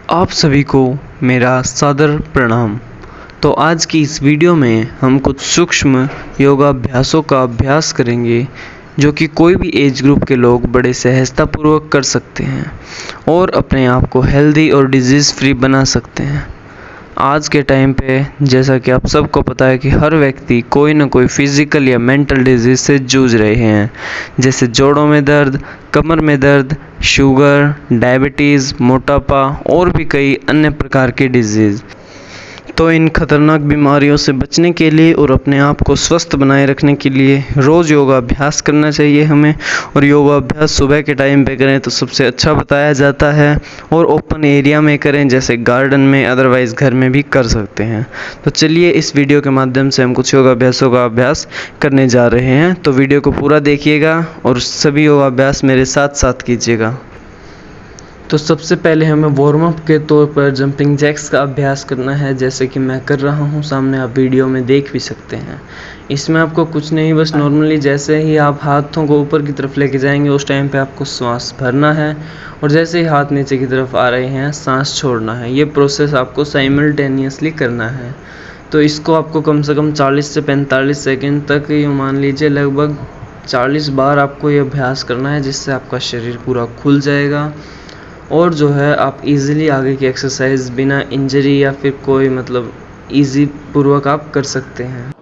आप सभी को मेरा सादर प्रणाम। तो आज की इस वीडियो में हम कुछ सूक्ष्म योगाभ्यासों का अभ्यास करेंगे जो कि कोई भी एज ग्रुप के लोग बड़े सहजतापूर्वक कर सकते हैं और अपने आप को हेल्दी और डिजीज़ फ्री बना सकते हैं। आज के टाइम पे जैसा कि आप सबको पता है कि हर व्यक्ति कोई ना कोई फिज़िकल या मेंटल डिजीज़ से जूझ रहे हैं, जैसे जोड़ों में दर्द, कमर में दर्द, शुगर, डायबिटीज़, मोटापा और भी कई अन्य प्रकार के डिजीज़। तो इन खतरनाक बीमारियों से बचने के लिए और अपने आप को स्वस्थ बनाए रखने के लिए रोज़ योगा अभ्यास करना चाहिए हमें। और योगा अभ्यास सुबह के टाइम पे करें तो सबसे अच्छा बताया जाता है, और ओपन एरिया में करें जैसे गार्डन में, अदरवाइज़ घर में भी कर सकते हैं। तो चलिए इस वीडियो के माध्यम से हम कुछ योगाभ्यासों का अभ्यास करने जा रहे हैं। तो वीडियो को पूरा देखिएगा और सभी योगाभ्यास मेरे साथ साथ कीजिएगा। तो सबसे पहले हमें वार्म अप के तौर पर जंपिंग जैक्स का अभ्यास करना है, जैसे कि मैं कर रहा हूँ, सामने आप वीडियो में देख भी सकते हैं। इसमें आपको कुछ नहीं, बस नॉर्मली जैसे ही आप हाथों को ऊपर की तरफ लेके जाएंगे उस टाइम पे आपको सांस भरना है, और जैसे ही हाथ नीचे की तरफ आ रहे हैं सांस छोड़ना है। ये प्रोसेस आपको साइमल्टेनियसली करना है। तो इसको आपको कम से कम 40 से 45 सेकेंड तक, ये मान लीजिए लगभग 40 बार आपको ये अभ्यास करना है, जिससे आपका शरीर पूरा खुल जाएगा और जो है आप इजीली आगे की एक्सरसाइज बिना इंजरी या फिर कोई इजी पूर्वक आप कर सकते हैं।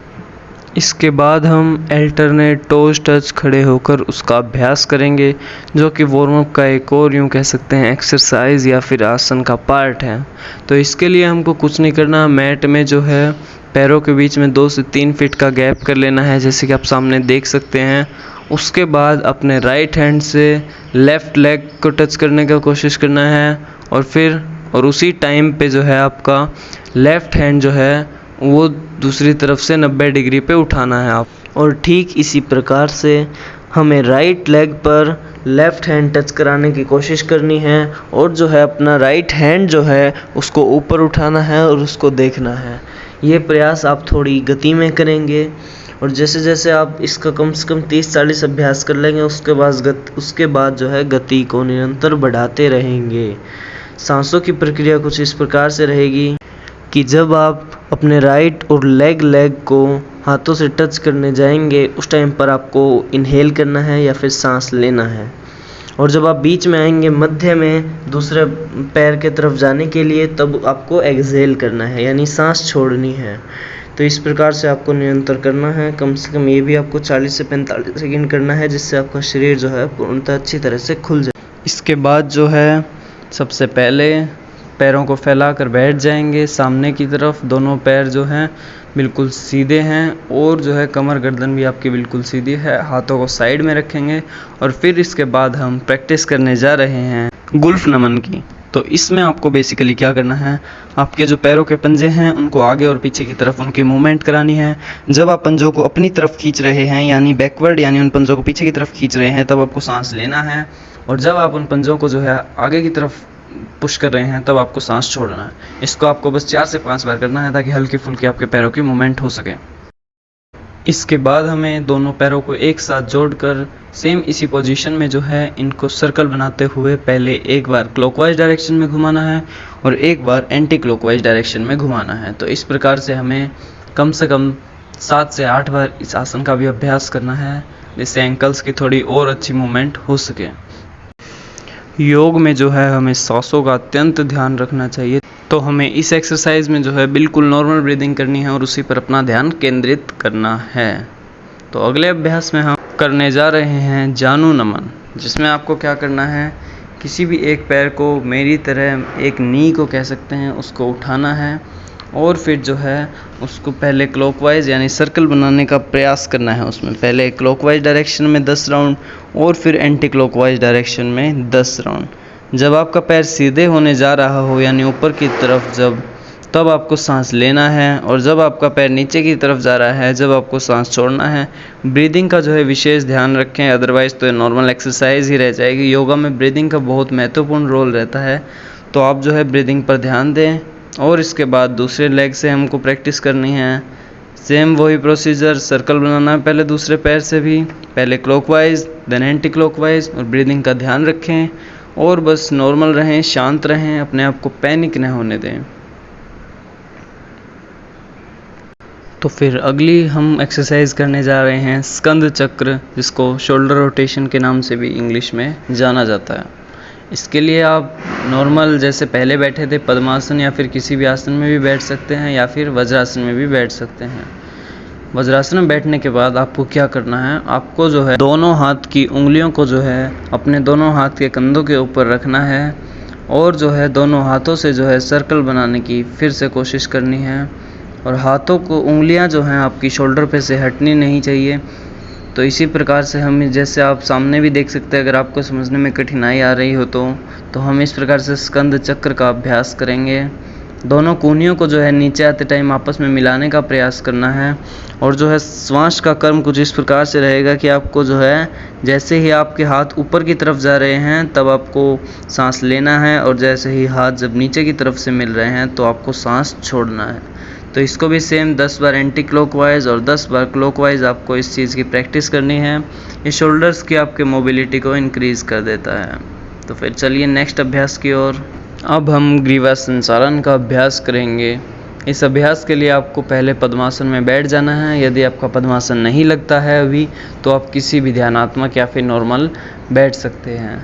इसके बाद हम अल्टरनेट टोज टच खड़े होकर उसका अभ्यास करेंगे, जो कि वार्म अप का एक और यूँ कह सकते हैं एक्सरसाइज या फिर आसन का पार्ट है। तो इसके लिए हमको कुछ नहीं करना, मैट में जो है पैरों के बीच में 2 से 3 फीट का गैप कर लेना है, जैसे कि आप सामने देख सकते हैं। उसके बाद अपने राइट हैंड से लेफ़्ट लेग को टच करने का कोशिश करना है, और उसी टाइम पे जो है आपका लेफ़्ट हैंड जो है वो दूसरी तरफ से 90 डिग्री पे उठाना है आप। और ठीक इसी प्रकार से हमें राइट लेग पर लेफ़्ट हैंड टच कराने की कोशिश करनी है, और जो है अपना राइट हैंड जो है उसको ऊपर उठाना है और उसको देखना है। ये प्रयास आप थोड़ी गति में करेंगे, और जैसे जैसे आप इसका कम से कम 30-40 अभ्यास कर लेंगे उसके बाद जो है गति को निरंतर बढ़ाते रहेंगे। सांसों की प्रक्रिया कुछ इस प्रकार से रहेगी कि जब आप अपने राइट और लेग को हाथों से टच करने जाएंगे उस टाइम पर आपको इनहेल करना है या फिर सांस लेना है, और जब आप बीच में आएंगे मध्य में दूसरे पैर के तरफ जाने के लिए, तब आपको एक्सहेल करना है, यानी सांस छोड़नी है। तो इस प्रकार से आपको निरंतर करना है, कम से कम ये भी आपको 40 से 45 सेकंड करना है, जिससे आपका शरीर जो है पूर्णतः अच्छी तरह से खुल जाए। इसके बाद जो है सबसे पहले पैरों को फैलाकर बैठ जाएंगे सामने की तरफ। दोनों पैर जो हैं बिल्कुल सीधे हैं, और जो है कमर गर्दन भी आपकी बिल्कुल सीधी है। हाथों को साइड में रखेंगे, और फिर इसके बाद हम प्रैक्टिस करने जा रहे हैं गुल्फ नमन की। तो इसमें आपको बेसिकली क्या करना है, आपके जो पैरों के पंजे हैं उनको आगे और पीछे की तरफ उनकी मूवमेंट करानी है। जब आप पंजों को अपनी तरफ खींच रहे हैं, यानी बैकवर्ड, यानी उन पंजों को पीछे की तरफ खींच रहे हैं, तब आपको सांस लेना है, और जब आप उन पंजों को जो है आगे की तरफ पुश कर रहे हैं तब आपको सांस छोड़ना है। इसको आपको बस 4 से 5 बार करना है, ताकि हल्की फुल्की आपके पैरों की मूवमेंट हो सके। इसके बाद हमें दोनों पैरों को एक साथ जोड़कर सेम इसी पोजीशन में जो है इनको सर्कल बनाते हुए पहले एक बार क्लॉकवाइज डायरेक्शन में घुमाना है और एक बार एंटी क्लॉकवाइज डायरेक्शन में घुमाना है। तो इस प्रकार से हमें कम से कम 7 से 8 बार इस आसन का भी अभ्यास करना है, जिससे एंकल्स की थोड़ी और अच्छी मूवमेंट हो सके। योग में जो है हमें सांसों का अत्यंत ध्यान रखना चाहिए। तो हमें इस एक्सरसाइज में जो है बिल्कुल नॉर्मल ब्रीदिंग करनी है और उसी पर अपना ध्यान केंद्रित करना है। तो अगले अभ्यास में हम करने जा रहे हैं जानू नमन, जिसमें आपको क्या करना है, किसी भी एक पैर को मेरी तरह एक नी को कह सकते हैं उसको उठाना है, और फिर जो है उसको पहले क्लॉकवाइज यानी सर्कल बनाने का प्रयास करना है। उसमें पहले क्लॉकवाइज डायरेक्शन में 10 राउंड और फिर एंटी क्लॉकवाइज डायरेक्शन में 10 राउंड। जब आपका पैर सीधे होने जा रहा हो, यानी ऊपर की तरफ, तब आपको सांस लेना है, और जब आपका पैर नीचे की तरफ जा रहा है जब आपको सांस छोड़ना है। ब्रीदिंग का जो है विशेष ध्यान रखें, अदरवाइज़ तो नॉर्मल एक्सरसाइज ही रह जाएगी। योगा में ब्रीदिंग का बहुत महत्वपूर्ण रोल रहता है, तो आप जो है ब्रीदिंग पर ध्यान दें। और इसके बाद दूसरे लेग से हमको प्रैक्टिस करनी है, सेम वही प्रोसीजर, सर्कल बनाना है पहले दूसरे पैर से भी, पहले क्लॉकवाइज देन एंटी क्लॉकवाइज, और ब्रीदिंग का ध्यान रखें। और बस नॉर्मल रहें, शांत रहें, अपने आप को पैनिक न होने दें। तो फिर अगली हम एक्सरसाइज करने जा रहे हैं स्कंद चक्र, जिसको शोल्डर रोटेशन के नाम से भी इंग्लिश में जाना जाता है। इसके लिए आप नॉर्मल जैसे पहले बैठे थे पद्मासन या फिर किसी भी आसन में भी बैठ सकते हैं या फिर वज्रासन में भी बैठ सकते हैं। वज्रासन में बैठने के बाद आपको क्या करना है, आपको जो है दोनों हाथ की उंगलियों को जो है अपने दोनों हाथ के कंधों के ऊपर रखना है और जो है दोनों हाथों से जो है सर्कल बनाने की फिर से कोशिश करनी है। और हाथों को उंगलियां जो हैं आपकी शोल्डर पे से हटनी नहीं चाहिए। तो इसी प्रकार से हम जैसे आप सामने भी देख सकते हैं, अगर आपको समझने में कठिनाई आ रही हो तो हम इस प्रकार से स्कंद चक्र का अभ्यास करेंगे। दोनों कूहनियों को जो है नीचे आते टाइम आपस में मिलाने का प्रयास करना है। और जो है श्वास का क्रम कुछ इस प्रकार से रहेगा कि आपको जो है जैसे ही आपके हाथ ऊपर की तरफ जा रहे हैं तब आपको सांस लेना है, और जैसे ही हाथ जब नीचे की तरफ से मिल रहे हैं तो आपको सांस छोड़ना है। तो इसको भी सेम 10 बार एंटी क्लॉकवाइज और 10 बार क्लॉकवाइज आपको इस चीज़ की प्रैक्टिस करनी है। ये शोल्डर्स की आपके मोबिलिटी को इंक्रीज़ कर देता है। तो फिर चलिए नेक्स्ट अभ्यास की ओर। अब हम ग्रीवा संचालन का अभ्यास करेंगे। इस अभ्यास के लिए आपको पहले पद्मासन में बैठ जाना है। यदि आपका पद्मासन नहीं लगता है अभी तो आप किसी भी ध्यानात्मक या फिर नॉर्मल बैठ सकते हैं।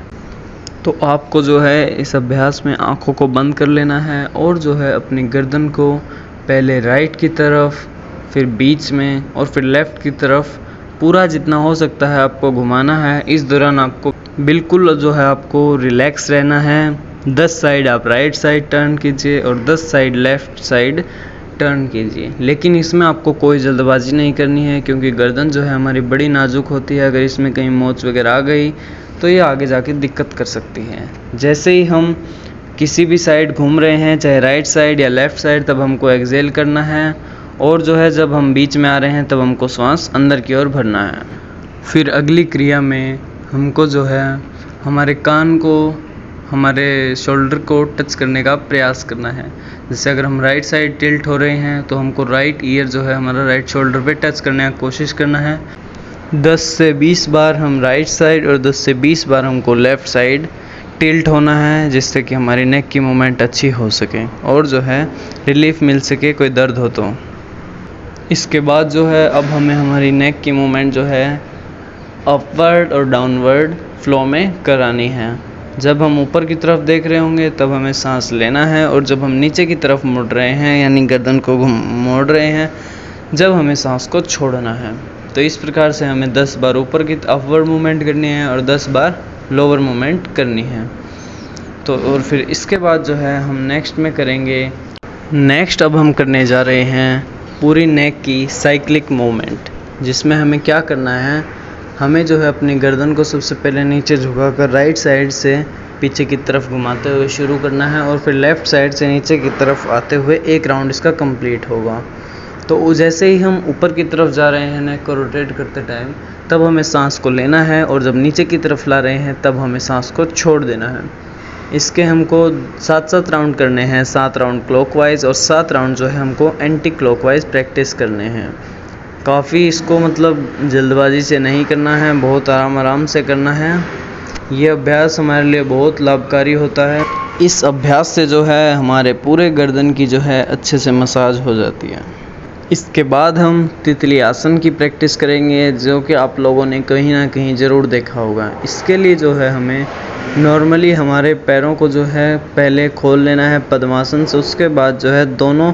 तो आपको जो है इस अभ्यास में आँखों को बंद कर लेना है और जो है अपनी गर्दन को पहले राइट की तरफ, फिर बीच में और फिर लेफ़्ट की तरफ पूरा जितना हो सकता है आपको घुमाना है। इस दौरान आपको बिल्कुल जो है आपको रिलैक्स रहना है। 10 साइड आप राइट साइड टर्न कीजिए और 10 साइड लेफ़्ट साइड टर्न कीजिए। लेकिन इसमें आपको कोई जल्दबाजी नहीं करनी है, क्योंकि गर्दन जो है हमारी बड़ी नाजुक होती है। अगर इसमें कहीं मोच वगैरह आ गई तो ये आगे जाके दिक्कत कर सकती है। जैसे ही हम किसी भी साइड घूम रहे हैं, चाहे राइट साइड या लेफ़्ट साइड, तब हमको एक्सहेल करना है। और जो है जब हम बीच में आ रहे हैं तब हमको श्वास अंदर की ओर भरना है। फिर अगली क्रिया में हमको जो है हमारे कान को हमारे शोल्डर को टच करने का प्रयास करना है। जैसे अगर हम राइट साइड टिल्ट हो रहे हैं तो हमको राइट ईयर जो है हमारा राइट शोल्डर पे टच करने की कोशिश करना है। 10 से 20 बार हम राइट साइड और 10 से 20 बार हमको लेफ़्ट साइड टिल्ट होना है, जिससे कि हमारी नेक की मूवमेंट अच्छी हो सके और जो है रिलीफ मिल सके कोई दर्द हो तो। इसके बाद जो है अब हमें हमारी नेक की मूवमेंट जो है अपवर्ड और डाउनवर्ड फ्लो में करानी है। जब हम ऊपर की तरफ देख रहे होंगे तब हमें सांस लेना है, और जब हम नीचे की तरफ मुड़ रहे हैं यानी गर्दन को मोड़ रहे हैं, जब हमें सांस को छोड़ना है। तो इस प्रकार से हमें 10 बार ऊपर की अपवर्ड मूवमेंट करनी है और 10 बार लोअर मूवमेंट करनी है। तो और फिर इसके बाद जो है हम नेक्स्ट में करेंगे। नेक्स्ट अब हम करने जा रहे हैं पूरी नेक की साइक्लिक मूवमेंट, जिसमें हमें क्या करना है, हमें जो है अपनी गर्दन को सबसे पहले नीचे झुकाकर राइट साइड से पीछे की तरफ घुमाते हुए शुरू करना है और फिर लेफ़्ट साइड से नीचे की तरफ आते हुए एक राउंड इसका कंप्लीट होगा। तो जैसे ही हम ऊपर की तरफ जा रहे हैं नेक को रोटेट करते टाइम, तब हमें सांस को लेना है, और जब नीचे की तरफ ला रहे हैं तब हमें सांस को छोड़ देना है। इसके हमको 7-7 राउंड करने हैं, 7 राउंड क्लॉकवाइज और 7 राउंड जो है हमको एंटी क्लॉकवाइज प्रैक्टिस करने हैं। काफ़ी इसको मतलब जल्दबाजी से नहीं करना है, बहुत आराम से करना है। ये अभ्यास हमारे लिए बहुत लाभकारी होता है। इस अभ्यास से जो है हमारे पूरे गर्दन की जो है अच्छे से मसाज हो जाती है। इसके बाद हम तितली आसन की प्रैक्टिस करेंगे, जो कि आप लोगों ने कहीं ना कहीं ज़रूर देखा होगा। इसके लिए जो है हमें नॉर्मली हमारे पैरों को जो है पहले खोल लेना है पद्मासन से। उसके बाद जो है दोनों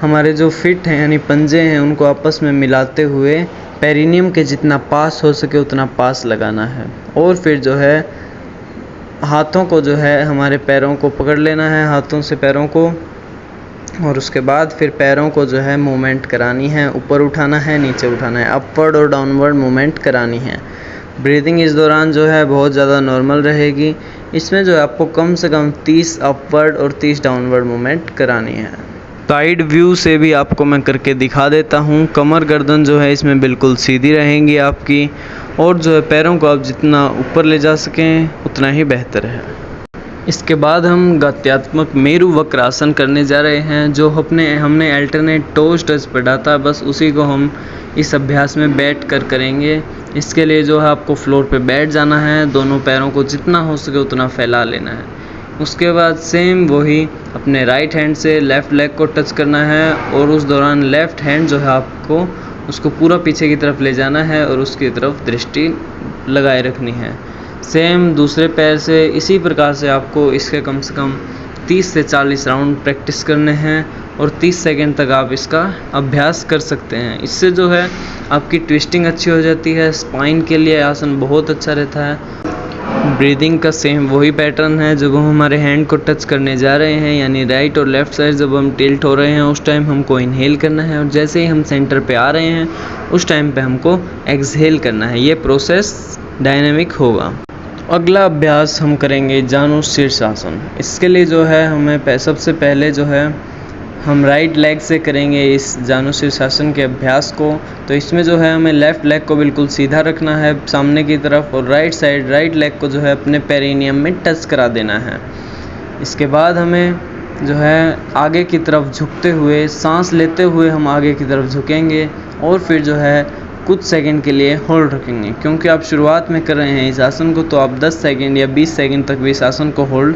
हमारे जो फिट हैं यानी पंजे हैं उनको आपस में मिलाते हुए पेरिनियम के जितना पास हो सके उतना पास लगाना है। और फिर जो है हाथों को जो है हमारे पैरों को पकड़ लेना है, हाथों से पैरों को, और उसके बाद फिर पैरों को जो है मूवमेंट करानी है, ऊपर उठाना है, नीचे उठाना है, अपवर्ड और डाउनवर्ड मूवमेंट करानी है। ब्रीदिंग इस दौरान जो है बहुत ज़्यादा नॉर्मल रहेगी। इसमें जो है आपको कम से कम 30 अपवर्ड और 30 डाउनवर्ड मूवमेंट करानी है। साइड व्यू से भी आपको मैं करके दिखा देता हूँ। कमर गर्दन जो है इसमें बिल्कुल सीधी रहेंगी आपकी, और जो है पैरों को आप जितना ऊपर ले जा सकें उतना ही बेहतर है। इसके बाद हम गत्यात्मक मेरु वक्रासन करने जा रहे हैं, जो हमने अल्टरनेट टोज टच पढ़ा था, बस उसी को हम इस अभ्यास में बैठ कर करेंगे। इसके लिए जो है आपको फ्लोर पे बैठ जाना है, दोनों पैरों को जितना हो सके उतना फैला लेना है। उसके बाद सेम वही अपने राइट हैंड से लेफ़्ट लेग को टच करना है और उस दौरान लेफ़्ट हैंड जो है आपको उसको पूरा पीछे की तरफ ले जाना है और उसकी तरफ दृष्टि लगाए रखनी है। सेम दूसरे पैर से इसी प्रकार से आपको इसके कम से कम 30 से 40 राउंड प्रैक्टिस करने हैं और 30 सेकंड तक आप इसका अभ्यास कर सकते हैं। इससे जो है आपकी ट्विस्टिंग अच्छी हो जाती है, स्पाइन के लिए आसन बहुत अच्छा रहता है। ब्रीदिंग का सेम वही पैटर्न है, जब हम हमारे हैंड को टच करने जा रहे हैं यानी राइट और लेफ़्ट साइड जब हम टिल्ट हो रहे हैं उस टाइम हमको इनहेल करना है और जैसे ही हम सेंटर पे आ रहे हैं उस टाइम पे हमको एक्सहेल करना है। ये प्रोसेस डायनेमिक होगा। अगला अभ्यास हम करेंगे जानु शीर्षासन। इसके लिए जो है हमें सबसे पहले जो है हम राइट लेग से करेंगे इस जानु शीर्षासन के अभ्यास को। तो इसमें जो है हमें लेफ़्ट लेग को बिल्कुल सीधा रखना है सामने की तरफ और राइट लेग को जो है अपने पेरिनियम में टच करा देना है। इसके बाद हमें जो है आगे की तरफ झुकते हुए सांस लेते हुए हम आगे की तरफ झुकेंगे और फिर जो है कुछ सेकंड के लिए होल्ड रखेंगे। क्योंकि आप शुरुआत में कर रहे हैं इस आसन को तो आप 10 सेकंड या 20 सेकंड तक भी इस आसन को होल्ड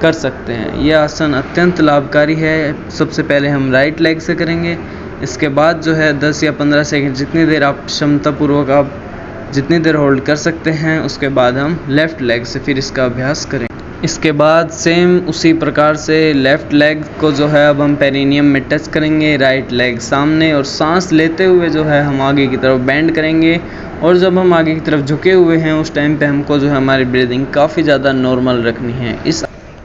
कर सकते हैं। यह आसन अत्यंत लाभकारी है। सबसे पहले हम राइट लेग से करेंगे, इसके बाद जो है 10 या 15 सेकंड जितनी देर आप क्षमतापूर्वक आप जितनी देर होल्ड कर सकते हैं उसके बाद हम लेफ़्ट लेग से फिर इसका अभ्यास करें। इसके बाद सेम उसी प्रकार से लेफ़्ट लेग को जो है अब हम पेरिनियम में टच करेंगे, राइट लेग सामने और सांस लेते हुए जो है हम आगे की तरफ बेंड करेंगे और जब हम आगे की तरफ झुके हुए हैं उस टाइम पे हमको जो है हमारी ब्रीदिंग काफ़ी ज़्यादा नॉर्मल रखनी है।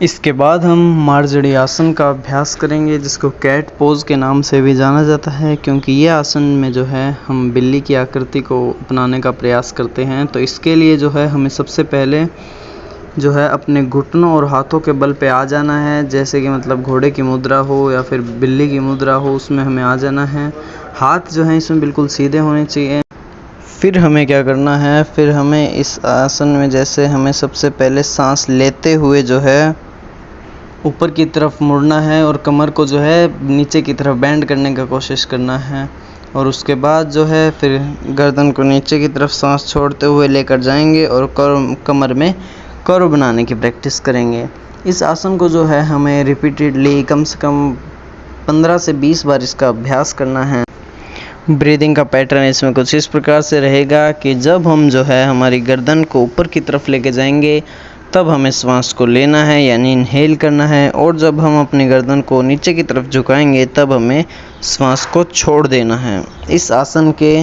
इसके बाद हम मार्जरी आसन का अभ्यास करेंगे जिसको कैट पोज के नाम से भी जाना जाता है, क्योंकि ये आसन में जो है हम बिल्ली की आकृति को अपनाने का प्रयास करते हैं। तो इसके लिए जो है हमें सबसे पहले जो है अपने घुटनों और हाथों के बल पे आ जाना है, जैसे कि मतलब घोड़े की मुद्रा हो या फिर बिल्ली की मुद्रा हो उसमें हमें आ जाना है। हाथ जो है इसमें बिल्कुल सीधे होने चाहिए। फिर हमें क्या करना है, फिर हमें इस आसन में जैसे हमें सबसे पहले सांस लेते हुए जो है ऊपर की तरफ मुड़ना है और कमर को जो है नीचे की तरफ बेंड करने का कोशिश करना है और उसके बाद जो है फिर गर्दन को नीचे की तरफ सांस छोड़ते हुए लेकर जाएंगे और कमर में कर्व बनाने की प्रैक्टिस करेंगे। इस आसन को जो है हमें रिपीटेडली कम से कम 15 से 20 बार इसका अभ्यास करना है। ब्रीदिंग का पैटर्न इसमें कुछ इस प्रकार से रहेगा कि जब हम जो है हमारी गर्दन को ऊपर की तरफ लेके जाएंगे तब हमें श्वास को लेना है यानी इनहेल करना है और जब हम अपनी गर्दन को नीचे की तरफ झुकाएंगे तब हमें श्वास को छोड़ देना है। इस आसन के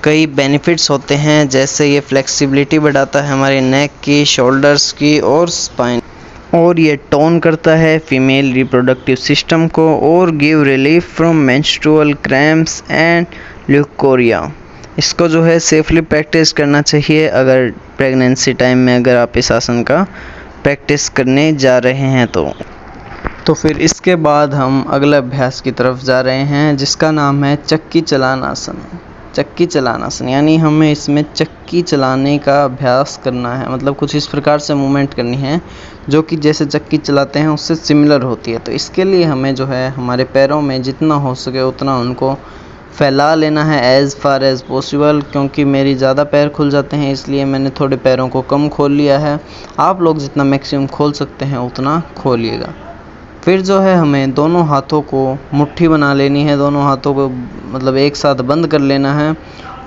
कई बेनिफिट्स होते हैं, जैसे ये फ्लेक्सिबिलिटी बढ़ाता है हमारे नेक की, शोल्डर्स की और स्पाइन, और ये टोन करता है फीमेल रिप्रोडक्टिव सिस्टम को और give relief from menstrual cramps and leucorrhoea. इसको जो है सेफली प्रैक्टिस करना चाहिए अगर प्रेगनेंसी टाइम में अगर आप इस आसन का प्रैक्टिस करने जा रहे हैं तो फिर इसके बाद हम अगले अभ्यास की तरफ जा रहे हैं जिसका नाम है चक्की चलान आसन। चक्की चलान आसन यानी हमें इसमें चक्की चलाने का अभ्यास करना है, मतलब कुछ इस प्रकार से मूवमेंट करनी है जो कि जैसे चक्की चलाते हैं उससे सिमिलर होती है। तो इसके लिए हमें जो है हमारे पैरों में जितना हो सके उतना उनको फैला लेना है एज़ फार एज़ पॉसिबल। क्योंकि मेरी ज़्यादा पैर खुल जाते हैं इसलिए मैंने थोड़े पैरों को कम खोल लिया है। आप लोग जितना मैक्सिमम खोल सकते हैं उतना खोलिएगा। फिर जो है हमें दोनों हाथों को मुट्ठी बना लेनी है, दोनों हाथों को मतलब एक साथ बंद कर लेना है।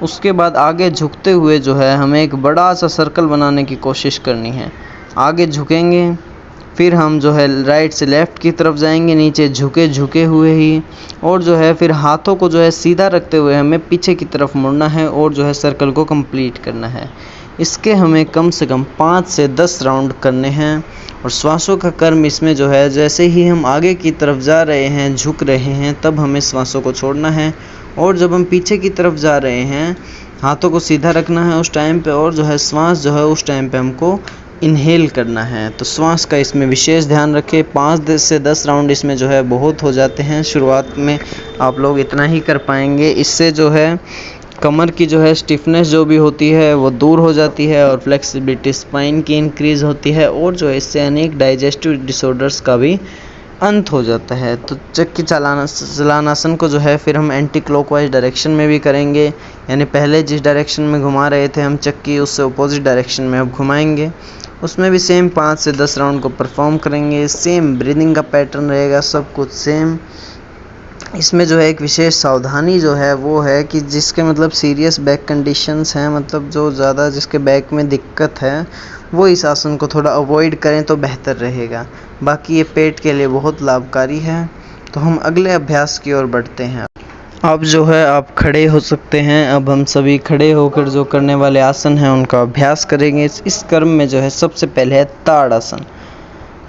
उसके बाद आगे झुकते हुए जो है हमें एक बड़ा सा सर्कल बनाने की कोशिश करनी है। आगे झुकेंगे, फिर हम जो है राइट से लेफ़्ट की तरफ जाएंगे नीचे झुके हुए ही, और जो है फिर हाथों को जो है सीधा रखते हुए हमें पीछे की तरफ मुड़ना है और जो है सर्कल को कंप्लीट करना है। इसके हमें कम से कम 5 से 10 राउंड करने हैं। और श्वासों का क्रम इसमें जो है जैसे ही हम आगे की तरफ जा रहे हैं झुक रहे हैं तब हमें श्वासों को छोड़ना है, और जब हम पीछे की तरफ जा रहे हैं हाथों को सीधा रखना है उस टाइम पे, और जो है श्वास जो है उस टाइम पे हमको इनहेल करना है। तो श्वास का इसमें विशेष ध्यान रखें। 5 से 10 राउंड इसमें जो है बहुत हो जाते हैं, शुरुआत में आप लोग इतना ही कर पाएंगे। इससे जो है कमर की जो है स्टिफनेस जो भी होती है वो दूर हो जाती है और फ्लेक्सिबिलिटी स्पाइन की इंक्रीज़ होती है, और जो है इससे अनेक डाइजेस्टिव डिसऑर्डर्स का भी अंत हो जाता है। तो चक्की चलानासन को जो है फिर हम एंटी क्लॉकवाइज डायरेक्शन में भी करेंगे, यानी पहले जिस डायरेक्शन में घुमा रहे थे हम चक्की, उससे अपोजिट डायरेक्शन में अब घुमाएंगे। उसमें भी सेम 5 से 10 राउंड को परफॉर्म करेंगे। सेम ब्रीदिंग का पैटर्न रहेगा, सब कुछ सेम। इसमें जो है एक विशेष सावधानी जो है वो है कि जिसके मतलब सीरियस बैक कंडीशंस हैं, मतलब जो ज़्यादा जिसके बैक में दिक्कत है, वो इस आसन को थोड़ा अवॉइड करें तो बेहतर रहेगा। बाकी ये पेट के लिए बहुत लाभकारी है। तो हम अगले अभ्यास की ओर बढ़ते हैं। अब जो है आप खड़े हो सकते हैं। अब हम सभी खड़े होकर जो करने वाले आसन हैं उनका अभ्यास करेंगे। इस क्रम में जो है सबसे पहले है ताड़ासन,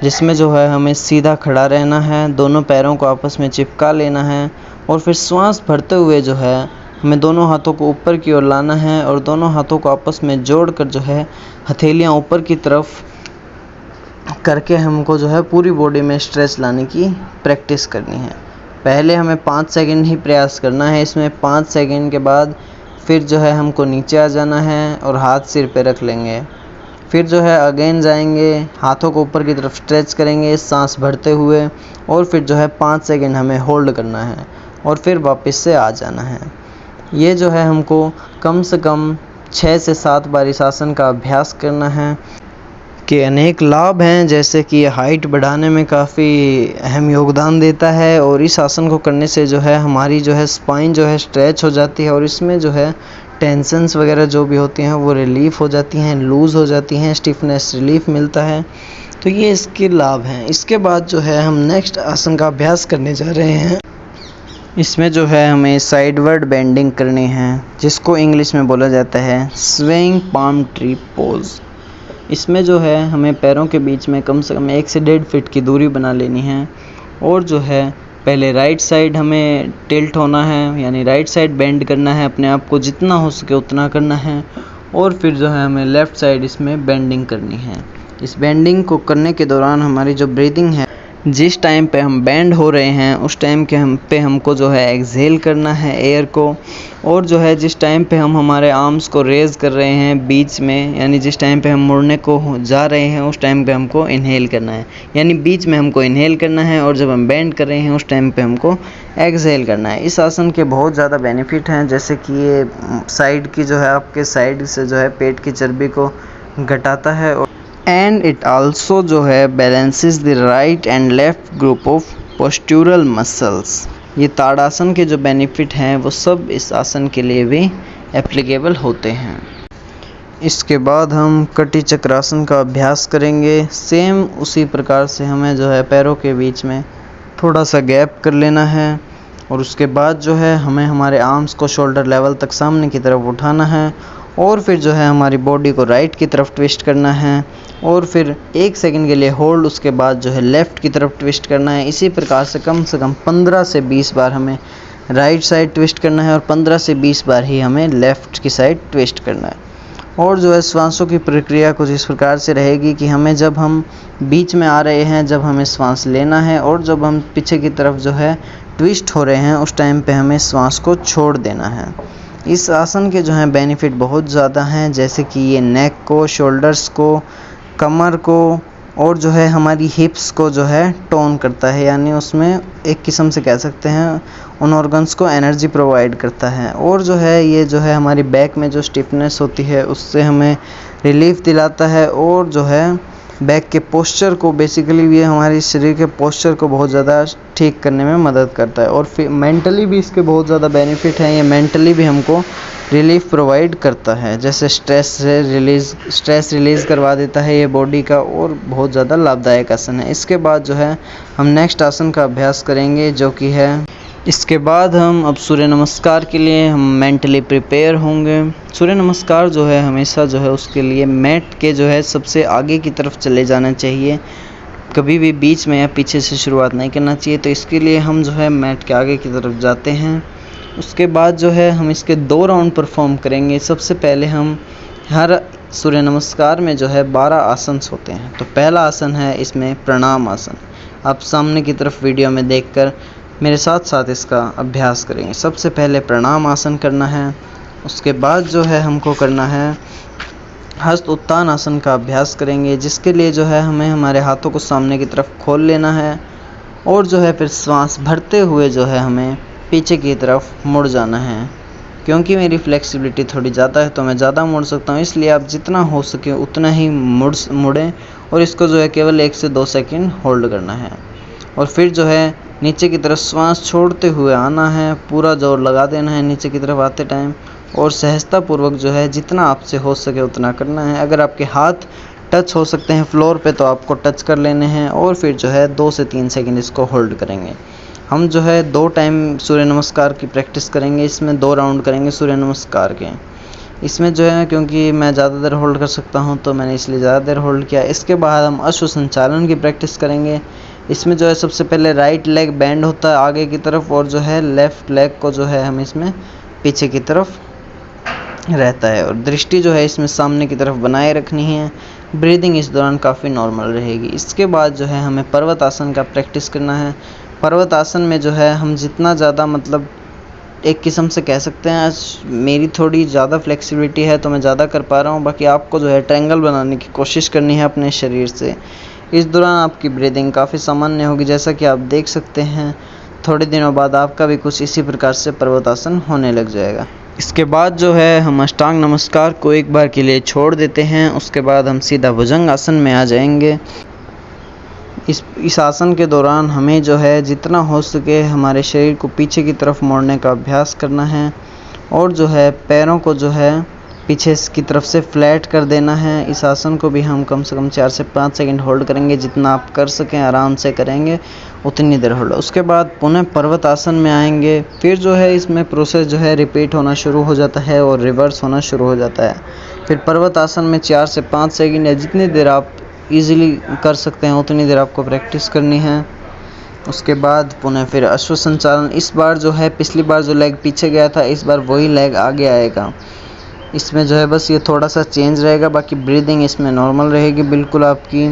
जिसमें जो है हमें सीधा खड़ा रहना है, दोनों पैरों को आपस में चिपका लेना है और फिर श्वास भरते हुए जो है हमें दोनों हाथों को ऊपर की ओर लाना है और दोनों हाथों को आपस में जोड़कर जो है हथेलियां ऊपर की तरफ करके हमको जो है पूरी बॉडी में स्ट्रेच लाने की प्रैक्टिस करनी है। पहले हमें 5 सेकंड ही प्रयास करना है। इसमें 5 सेकंड के बाद फिर जो है हमको नीचे आ जाना है और हाथ सिर पे रख लेंगे। फिर जो है अगेन जाएंगे, हाथों को ऊपर की तरफ स्ट्रेच करेंगे सांस भरते हुए और फिर जो है 5 सेकंड हमें होल्ड करना है और फिर वापस से आ जाना है। ये जो है हमको कम से कम 6 से 7 बार इस आसन का अभ्यास करना है। के अनेक लाभ हैं, जैसे कि हाइट बढ़ाने में काफ़ी अहम योगदान देता है और इस आसन को करने से जो है हमारी जो है स्पाइन जो है स्ट्रेच हो जाती है और इसमें जो है टेंशन्स वगैरह जो भी होती हैं वो रिलीफ़ हो जाती हैं, लूज़ हो जाती हैं, स्टिफनेस रिलीफ मिलता है। तो ये इसके लाभ हैं। इसके बाद जो है हम नेक्स्ट आसन का अभ्यास करने जा रहे हैं। इसमें जो है हमें साइडवर्ड बेंडिंग करनी है, जिसको इंग्लिश में बोला जाता है स्विंग पाम ट्री पोज। इसमें जो है हमें पैरों के बीच में कम से कम 1 से 1.5 फीट की दूरी बना लेनी है और जो है पहले राइट साइड हमें टिल्ट होना है, यानी राइट साइड बेंड करना है, अपने आप को जितना हो सके उतना करना है और फिर जो है हमें लेफ़्ट साइड इसमें बेंडिंग करनी है। इस बेंडिंग को करने के दौरान हमारी जो ब्रीदिंग है, जिस टाइम पे हम बेंड हो रहे हैं उस टाइम के हमको जो है एक्सहेल करना है एयर को, और जो है जिस टाइम पे हम हमारे आर्म्स को रेज़ कर रहे हैं बीच में, यानी जिस टाइम पे हम मुड़ने को जा रहे हैं उस टाइम पे हमको इनहेल करना है, यानी बीच में हमको इनहेल करना है और जब हम बेंड कर रहे हैं उस टाइम पे हमको एक्सहेल करना है। इस आसन के बहुत ज़्यादा बेनिफिट हैं, जैसे कि ये साइड की जो है आपके साइड से जो है पेट की चर्बी को घटाता है एंड इट आल्सो जो है balances the right and left group of postural muscles. ये ताड़ासन के जो बेनिफिट हैं वो सब इस आसन के लिए भी एप्लीकेबल होते हैं। इसके बाद हम कटी चक्रासन का अभ्यास करेंगे। सेम उसी प्रकार से हमें जो है पैरों के बीच में थोड़ा सा गैप कर लेना है और उसके बाद जो है हमें हमारे आर्म्स को शोल्डर लेवल तक सामने की तरफ उठाना है और फिर जो है हमारी बॉडी को राइट की तरफ ट्विस्ट करना है और फिर 1 सेकंड के लिए होल्ड, उसके बाद जो है लेफ़्ट की तरफ ट्विस्ट करना है। इसी प्रकार से कम 15 से 20 बार हमें राइट साइड ट्विस्ट करना है और 15 से 20 बार ही हमें लेफ़्ट की साइड ट्विस्ट करना है। और जो है श्वासों की प्रक्रिया कुछ इस प्रकार से रहेगी कि हमें जब हम बीच में आ रहे हैं जब हमें श्वास लेना है और जब हम पीछे की तरफ जो है ट्विस्ट हो रहे हैं उस टाइम पे हमें श्वास को छोड़ देना है। इस आसन के जो हैं बेनिफिट बहुत ज़्यादा हैं, जैसे कि ये नेक को, शोल्डर्स को, कमर को और जो है हमारी हिप्स को जो है टोन करता है, यानी उसमें एक किस्म से कह सकते हैं उन ऑर्गन्स को एनर्जी प्रोवाइड करता है। और जो है ये जो है हमारी बैक में जो स्टिफनेस होती है उससे हमें रिलीफ दिलाता है और जो है बैक के पोस्चर को, बेसिकली ये हमारे शरीर के पोस्चर को बहुत ज़्यादा ठीक करने में मदद करता है। और फिर मेंटली भी इसके बहुत ज़्यादा बेनिफिट हैं। ये मेंटली भी हमको रिलीफ प्रोवाइड करता है, जैसे स्ट्रेस रिलीज़ करवा देता है ये बॉडी का, और बहुत ज़्यादा लाभदायक आसन है। इसके बाद जो है हम नेक्स्ट आसन का अभ्यास करेंगे, जो कि है इसके बाद हम अब सूर्य नमस्कार के लिए हम मेंटली प्रिपेयर होंगे। सूर्य नमस्कार जो है हमेशा जो है उसके लिए मैट के जो है सबसे आगे की तरफ चले जाना चाहिए, कभी भी बीच में या पीछे से शुरुआत नहीं करना चाहिए। तो इसके लिए हम जो है मैट के आगे की तरफ जाते हैं। उसके बाद जो है हम इसके 2 राउंड परफॉर्म करेंगे। सबसे पहले हम हर सूर्य नमस्कार में जो है 12 आसन होते हैं। तो पहला आसन है इसमें प्रणाम आसन। आप सामने की तरफ वीडियो में देखकर मेरे साथ साथ इसका अभ्यास करेंगे। सबसे पहले प्रणाम आसन करना है। उसके बाद जो है हमको करना है हस्त उत्तान आसन का अभ्यास करेंगे, जिसके लिए जो है हमें हमारे हाथों को सामने की तरफ खोल लेना है और जो है फिर सांस भरते हुए जो है हमें पीछे की तरफ मुड़ जाना है। क्योंकि मेरी फ्लेक्सिबिलिटी थोड़ी ज़्यादा है तो मैं ज़्यादा मुड़ सकता हूँ, इसलिए आप जितना हो सके उतना ही मुड़ें और इसको जो है केवल 1 से 2 सेकंड होल्ड करना है। और फिर जो है नीचे की तरफ श्वास छोड़ते हुए आना है, पूरा जोर लगा देना है नीचे की तरफ आते टाइम और सहजतापूर्वक जो है जितना आपसे हो सके उतना करना है। अगर आपके हाथ टच हो सकते हैं फ्लोर पे तो आपको टच कर लेने हैं और फिर जो है 2 से 3 सेकंड इसको होल्ड करेंगे। हम जो है 2 टाइम सूर्य नमस्कार की प्रैक्टिस करेंगे, इसमें 2 राउंड करेंगे सूर्य नमस्कार के। इसमें जो है क्योंकि मैं ज़्यादा देर होल्ड कर सकता हूं तो मैंने इसलिए ज़्यादा देर होल्ड किया। इसके बाद हम अश्व संचालन की प्रैक्टिस करेंगे। इसमें जो है सबसे पहले राइट लेग बेंड होता है आगे की तरफ और जो है लेफ़्ट लेग को जो है हम इसमें पीछे की तरफ रहता है और दृष्टि जो है इसमें सामने की तरफ बनाए रखनी है। ब्रीदिंग इस दौरान काफ़ी नॉर्मल रहेगी। इसके बाद जो है हमें पर्वत आसन का प्रैक्टिस करना है। पर्वत आसन में जो है हम जितना ज़्यादा मतलब एक किस्म से कह सकते हैं आज मेरी थोड़ी ज़्यादा फ्लेक्सिबिलिटी है तो मैं ज़्यादा कर पा रहा हूँ, बाकी आपको जो है ट्रायंगल बनाने की कोशिश करनी है अपने शरीर से। इस दौरान आपकी ब्रीदिंग काफ़ी सामान्य होगी, जैसा कि आप देख सकते हैं। थोड़े दिनों बाद आपका भी कुछ इसी प्रकार से पर्वतासन होने लग जाएगा। इसके बाद जो है हम अष्टांग नमस्कार को एक बार के लिए छोड़ देते हैं, उसके बाद हम सीधा भुजंग आसन में आ जाएंगे। इस आसन के दौरान हमें जो है जितना हो सके हमारे शरीर को पीछे की तरफ मोड़ने का अभ्यास करना है और जो है पैरों को जो है पीछे की तरफ से फ्लैट कर देना है। इस आसन को भी हम कम से कम 4 से 5 सेकंड होल्ड करेंगे, जितना आप कर सकें आराम से करेंगे उतनी देर होल्ड। उसके बाद पुनः पर्वत आसन में आएंगे। फिर जो है इसमें प्रोसेस जो है रिपीट होना शुरू हो जाता है और रिवर्स होना शुरू हो जाता है। फिर पर्वत आसन में 4 से 5 सेकंड या जितनी देर आप इजीली कर सकते हैं उतनी देर आपको प्रैक्टिस करनी है। उसके बाद पुनः फिर अश्व संचालन। इस बार जो है पिछली बार जो लेग पीछे गया था इस बार वही लेग आगे आएगा। इसमें जो है बस ये थोड़ा सा चेंज रहेगा, बाकी ब्रीदिंग इसमें नॉर्मल रहेगी बिल्कुल आपकी।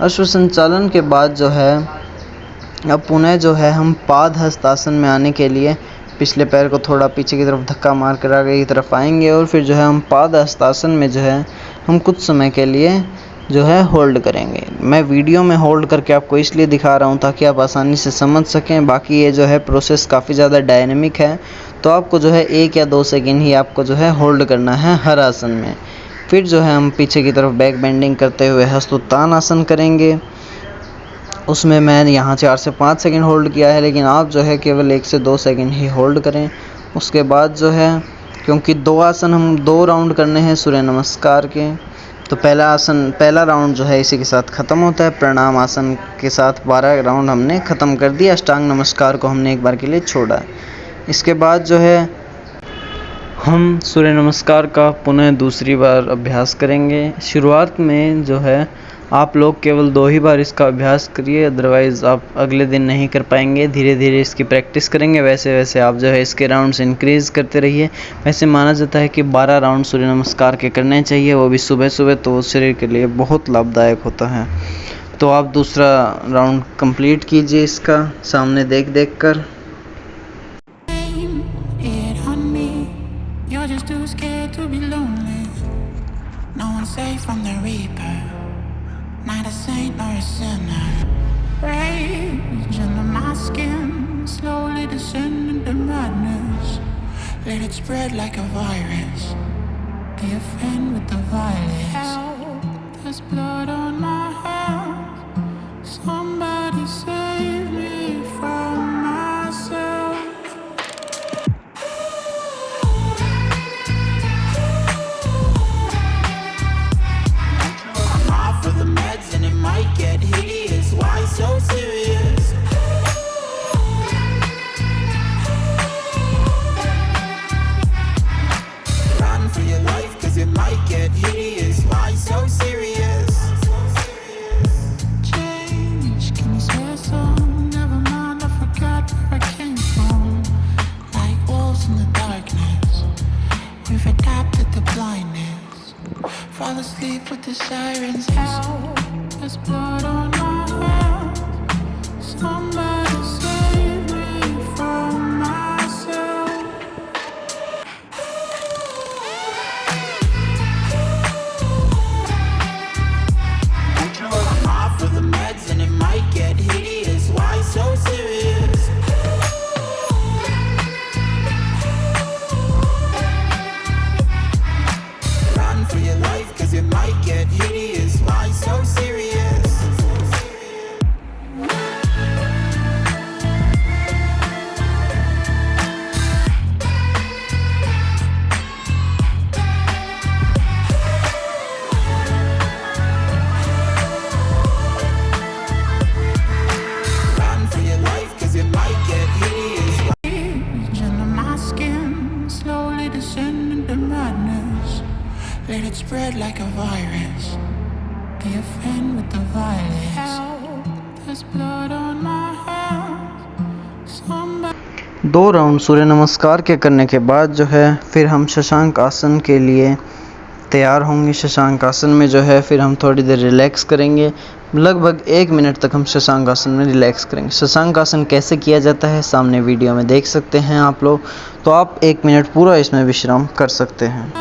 अश्व संचालन के बाद जो है अब पुनः जो है हम पाद हस्तासन में आने के लिए पिछले पैर को थोड़ा पीछे की तरफ धक्का मार कर आगे की तरफ आएंगे और फिर जो है हम पाद हस्तासन में जो है हम कुछ समय के लिए जो है होल्ड करेंगे। मैं वीडियो में होल्ड करके आपको इसलिए दिखा रहा हूँ ताकि आप आसानी से समझ सकें। बाकी ये जो है प्रोसेस काफ़ी ज़्यादा डायनेमिक है तो आपको जो है 1 या 2 सेकंड ही आपको जो है होल्ड करना है हर आसन में। फिर जो है हम पीछे की तरफ बैक बेंडिंग करते हुए हस्तोत्थान आसन करेंगे। उसमें मैं यहाँ 4 से 5 सेकंड होल्ड किया है, लेकिन आप जो है केवल 1 से 2 सेकंड ही होल्ड करें। उसके बाद जो है क्योंकि 2 आसन हम 2 राउंड करने हैं सूर्य नमस्कार के, तो पहला राउंड जो है इसी के साथ ख़त्म होता है। प्रणाम आसन के साथ 12 राउंड हमने ख़त्म कर दिया। अष्टांग नमस्कार को हमने एक बार के लिए छोड़ा है। इसके बाद जो है हम सूर्य नमस्कार का पुनः दूसरी बार अभ्यास करेंगे। शुरुआत में जो है आप लोग केवल 2 ही बार इसका अभ्यास करिए, अदरवाइज़ आप अगले दिन नहीं कर पाएंगे। धीरे धीरे इसकी प्रैक्टिस करेंगे, वैसे वैसे आप जो है इसके राउंड्स इंक्रीज़ करते रहिए। वैसे माना जाता है कि 12 राउंड सूर्य नमस्कार के करने चाहिए, वो भी सुबह सुबह, तो शरीर के लिए बहुत लाभदायक होता है। तो आप दूसरा राउंड कंप्लीट कीजिए इसका सामने देख देख कर। Not a saint nor a sinner. Rage under my skin, slowly descending to madness. Let it spread like a virus. Be a friend with the violence. Help, there's blood on my hands. Somebody save me from myself. Might get hideous, why so serious? Run for your life, cause it might get hideous, why so serious? Change, can you spare some? Never mind, I forgot where I came from. Like wolves in the darkness, we've adapted to blindness. Fall asleep with the sirens out. There's blood on my hands. Somebody save me from myself. I'm off of the meds and it might get hideous. Why so Let it spread like a virus. Be a friend with the violence. Help, there's blood on my hands. Somebody 2 round सूर्य नमस्कार के करने के बाद जो है फिर हम शशांक आसन के लिए तैयार होंगे। शशांक आसन में जो है फिर हम थोड़ी देर रिलैक्स करेंगे। लगभग 1 मिनट तक हम शशांक आसन में रिलैक्स करेंगे। शशांक आसन कैसे किया जाता है सामने वीडियो में देख सकते हैं आप लोग, तो आप 1 मिनट पूरा इसमें विश्राम कर सकते हैं।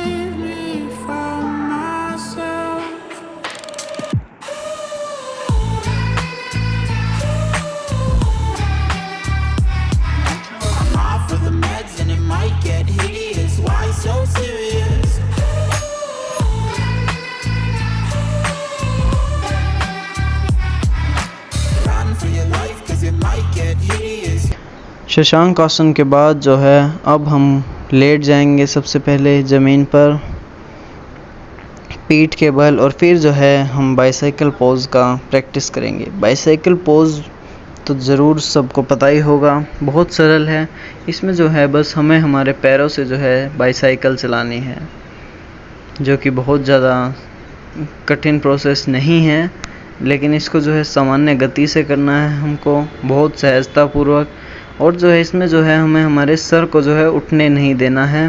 save me from myself. I'm off of the meds and it might get hideous. Why so serious? Run for your life 'cause it might get hideous. Shashank आसन के बाद जो है अब हम लेट जाएंगे सबसे पहले ज़मीन पर पीठ के बल, और फिर जो है हम बाइसाइकिल पोज का प्रैक्टिस करेंगे। बाइसाइकिल पोज तो ज़रूर सबको पता ही होगा, बहुत सरल है। इसमें जो है बस हमें हमारे पैरों से जो है बाइसाइकिल चलानी है, जो कि बहुत ज़्यादा कठिन प्रोसेस नहीं है, लेकिन इसको जो है सामान्य गति से करना है हमको, बहुत सहजतापूर्वक। और जो है इसमें जो है हमें हमारे सर को जो है उठने नहीं देना है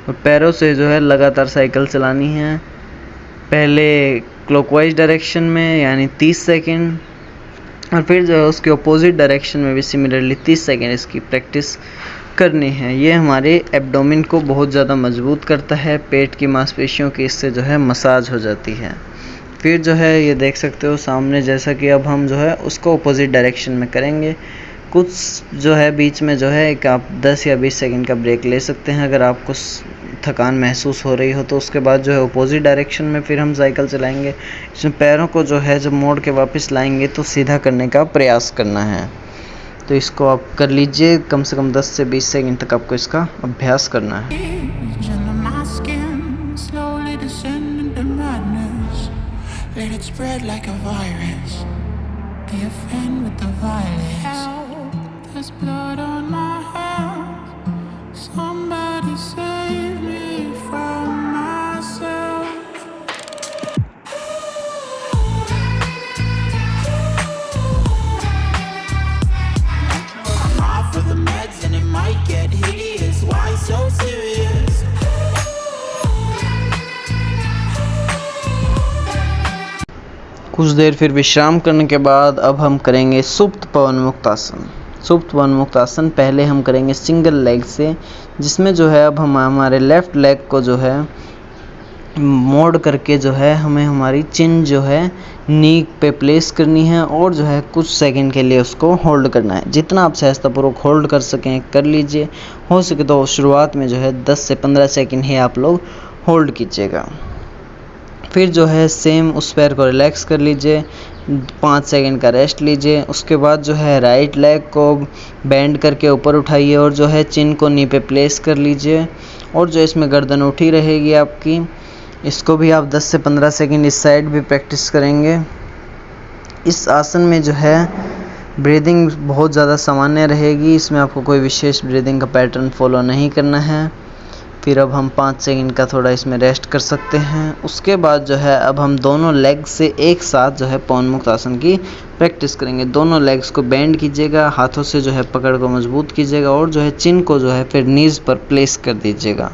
और पैरों से जो है लगातार साइकिल चलानी है। पहले क्लॉकवाइज डायरेक्शन में यानी 30 सेकंड, और फिर जो है उसके अपोजिट डायरेक्शन में भी सिमिलरली 30 सेकंड इसकी प्रैक्टिस करनी है। ये हमारे एब्डोमेन को बहुत ज़्यादा मजबूत करता है, पेट की मांसपेशियों की इससे जो है मसाज हो जाती है। फिर जो है ये देख सकते हो सामने, जैसा कि अब हम जो है उसको अपोजिट डायरेक्शन में करेंगे। कुछ जो है बीच में जो है एक आप 10 या 20 सेकंड का ब्रेक ले सकते हैं अगर आपको थकान महसूस हो रही हो, तो उसके बाद जो है अपोजिट डायरेक्शन में फिर हम साइकिल चलाएंगे। इसमें पैरों को जो है जब मोड़ के वापस लाएंगे तो सीधा करने का प्रयास करना है। तो इसको आप कर लीजिए, कम से कम 10 से 20 सेकंड तक आपको इसका अभ्यास करना है। Under my skin, slowly descending to madness. Let it spread like a virus. Be a friend with the violence. Help, there's blood on my hands. Somebody save me from myself. I'm off of the meds and it might get hideous. Why so serious? कुछ देर फिर विश्राम करने के बाद अब हम करेंगे सुप्त पवन मुक्त आसन। सुप्त पवन मुक्त आसन पहले हम करेंगे सिंगल लेग से, जिसमें जो है अब हम हमारे लेफ़्ट लेग को जो है मोड़ करके जो है हमें हमारी चिन जो है नी पे प्लेस करनी है और जो है कुछ सेकंड के लिए उसको होल्ड करना है। जितना आप सहजतापूर्वक होल्ड कर सकें कर लीजिए। हो सके तो शुरुआत में जो है 10 से 15 सेकंड ही आप लोग होल्ड कीजिएगा। फिर जो है सेम उस पैर को रिलैक्स कर लीजिए, 5 सेकंड का रेस्ट लीजिए। उसके बाद जो है राइट लेग को बेंड करके ऊपर उठाइए और जो है चिन को नी पे प्लेस कर लीजिए और जो इसमें गर्दन उठी रहेगी आपकी। इसको भी आप 10 से 15 सेकंड इस साइड भी प्रैक्टिस करेंगे। इस आसन में जो है ब्रीदिंग बहुत ज़्यादा सामान्य रहेगी, इसमें आपको कोई विशेष ब्रीदिंग का पैटर्न फॉलो नहीं करना है। फिर अब हम 5 सेकंड का थोड़ा इसमें रेस्ट कर सकते हैं। उसके बाद जो है अब हम दोनों लेग से एक साथ जो है पवन मुक्त आसन की प्रैक्टिस करेंगे। दोनों लेग्स को बेंड कीजिएगा, हाथों से जो है पकड़ को मजबूत कीजिएगा और जो है चिन को जो है फिर नीज पर प्लेस कर दीजिएगा।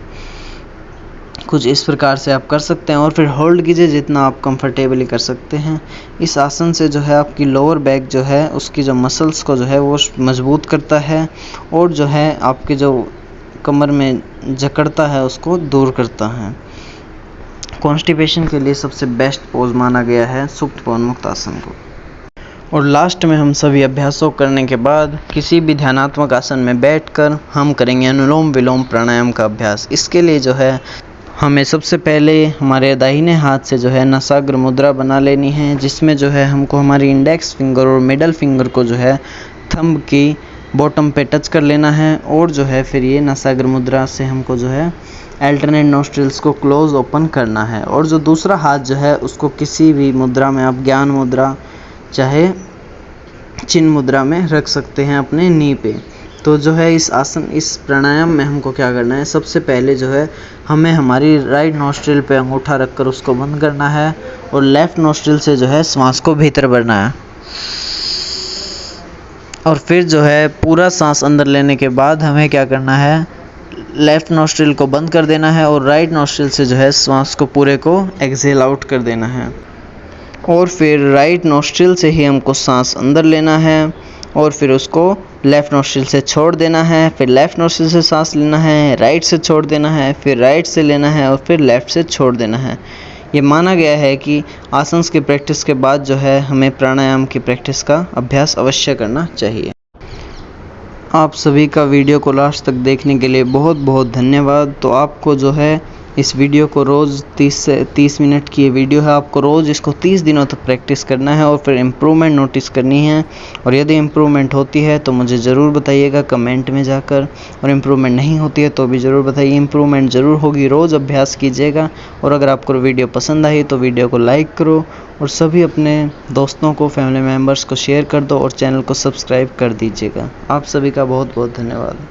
कुछ इस प्रकार से आप कर सकते हैं और फिर होल्ड कीजिए जितना आप कंफर्टेबली कर सकते हैं। इस आसन से जो है आपकी लोअर बैक जो है उसकी जो मसल्स को जो है वो मजबूत करता है और जो है आपके जो कमर में जकड़ता है उसको दूर करता है। कॉन्स्टिपेशन के लिए सबसे बेस्ट पोज माना गया है सुप्त पवन मुक्त आसन को। और लास्ट में हम सभी अभ्यासों करने के बाद किसी भी ध्यानात्मक आसन में बैठकर हम करेंगे अनुलोम विलोम प्राणायाम का अभ्यास। इसके लिए जो है हमें सबसे पहले हमारे दाहिने हाथ से जो है नासाग्र मुद्रा बना लेनी है, जिसमें जो है हमको हमारी इंडेक्स फिंगर और मिडल फिंगर को जो है थंब की बॉटम पे टच कर लेना है और जो है फिर ये नासाग्र मुद्रा से हमको जो है अल्टरनेट नोस्ट्रिल्स को क्लोज ओपन करना है। और जो दूसरा हाथ जो है उसको किसी भी मुद्रा में, आप ज्ञान मुद्रा चाहे चिन्ह मुद्रा में रख सकते हैं अपने नी पे। तो जो है इस आसन, इस प्राणायाम में हमको क्या करना है, सबसे पहले जो है हमें हमारी राइट नॉस्ट्रिल पे अंगूठा रखकर उसको बंद करना है और लेफ़्ट नॉस्ट्रिल से जो है श्वास को भीतर भरना है। और फिर जो है पूरा सांस अंदर लेने के बाद हमें क्या करना है, लेफ़्ट नॉस्ट्रिल को बंद कर देना है और राइट नॉस्ट्रिल से जो है श्वास को पूरे को एक्सहेल आउट कर देना है। और फिर राइट नॉस्ट्रिल से ही हमको सांस अंदर लेना है और फिर उसको लेफ़्ट नॉस्ट्रिल से छोड़ देना है, फिर लेफ़्ट नॉस्ट्रिल से सांस लेना है, राइट से छोड़ देना है, फिर राइट से लेना है और फिर लेफ़्ट से छोड़ देना है। ये माना गया है कि आसन्स की प्रैक्टिस के बाद जो है हमें प्राणायाम की प्रैक्टिस का अभ्यास अवश्य करना चाहिए। आप सभी का वीडियो को लास्ट तक देखने के लिए बहुत बहुत धन्यवाद। तो आपको जो है इस वीडियो को रोज़ 30 मिनट की ये वीडियो है, आपको रोज़ इसको 30 दिनों तक प्रैक्टिस करना है और फिर इम्प्रूवमेंट नोटिस करनी है। और यदि इम्प्रूवमेंट होती है तो मुझे ज़रूर बताइएगा कमेंट में जाकर, और इम्प्रूवमेंट नहीं होती है तो भी ज़रूर बताइए। इम्प्रूवमेंट ज़रूर होगी, रोज़ अभ्यास कीजिएगा। और अगर आपको वीडियो पसंद आई तो वीडियो को लाइक करो और सभी अपने दोस्तों को, फैमिली मेम्बर्स को शेयर कर दो और चैनल को सब्सक्राइब कर दीजिएगा। आप सभी का बहुत बहुत धन्यवाद।